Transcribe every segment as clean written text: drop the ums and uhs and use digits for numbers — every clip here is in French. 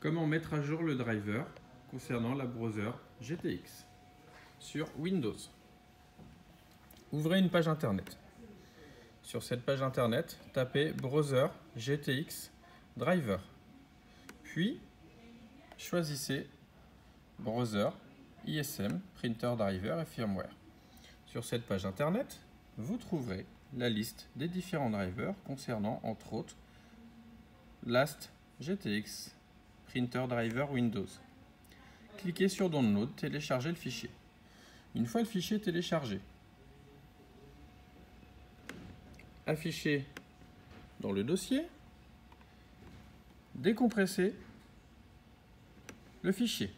Comment mettre à jour le driver concernant la browser GTX sur Windows. Ouvrez une page internet. Sur cette page internet, tapez browser GTX driver. Puis, choisissez browser ISM printer driver et firmware. Sur cette page internet, vous trouverez la liste des différents drivers concernant entre autres Last GTX Printer Driver Windows. Cliquez sur Download, téléchargez le fichier. Une fois le fichier téléchargé, affiché dans le dossier, décompressez le fichier.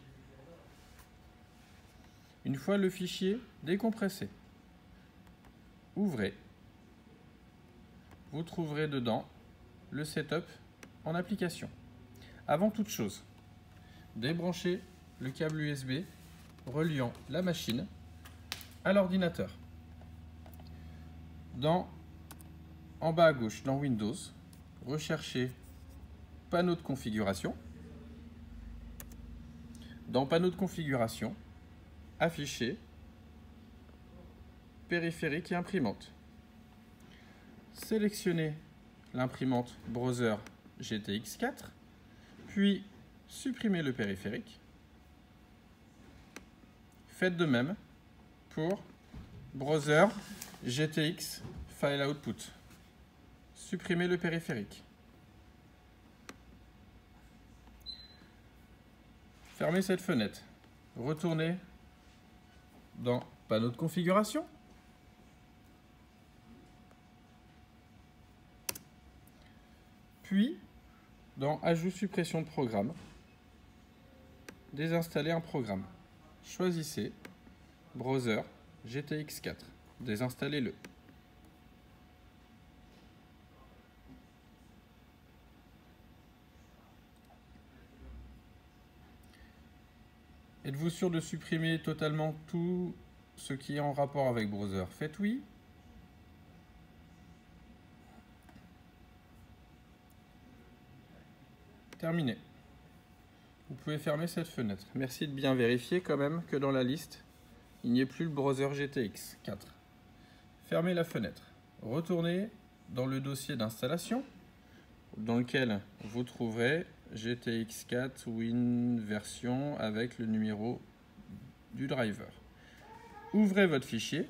Une fois le fichier décompressé, ouvrez. Vous trouverez dedans le setup en application. Avant toute chose, débranchez le câble USB reliant la machine à l'ordinateur. En bas à gauche, dans Windows, recherchez panneau de configuration. Dans panneau de configuration, affichez périphérique et imprimante. Sélectionnez l'imprimante browser GTX 4, puis supprimez le périphérique. Faites de même pour browser GTX File Output. Supprimez le périphérique. Fermez cette fenêtre. Retournez dans panneau de configuration. Puis, dans Ajout suppression de programme, désinstaller un programme. Choisissez browser GTX 4. Désinstallez-le. Êtes-vous sûr de supprimer totalement tout ce qui est en rapport avec browser? Faites oui. Terminé. Vous pouvez fermer cette fenêtre. Merci de bien vérifier quand même que dans la liste, il n'y ait plus le browser GTX 4. Fermez la fenêtre. Retournez dans le dossier d'installation dans lequel vous trouverez GTX 4 Win version avec le numéro du driver. Ouvrez votre fichier,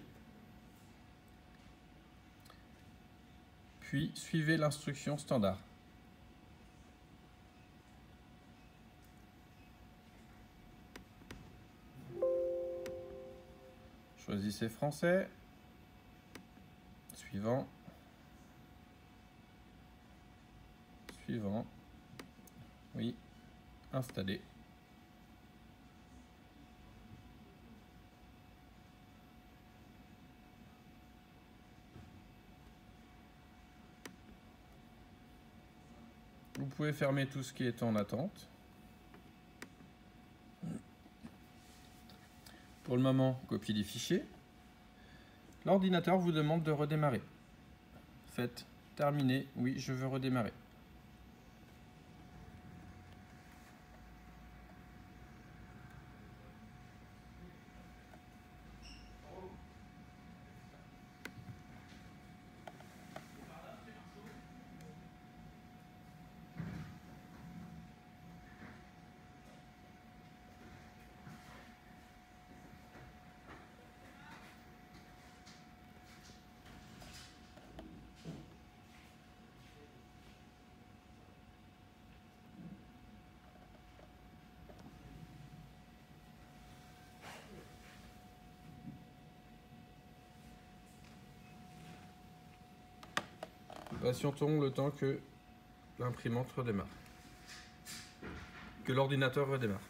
puis suivez l'instruction standard. Choisissez français, suivant, oui, installer. Vous pouvez fermer tout ce qui est en attente. Pour le moment, copie des fichiers. L'ordinateur vous demande de redémarrer. Faites terminer, oui, je veux redémarrer. Patientons le temps que l'imprimante redémarre, que l'ordinateur redémarre.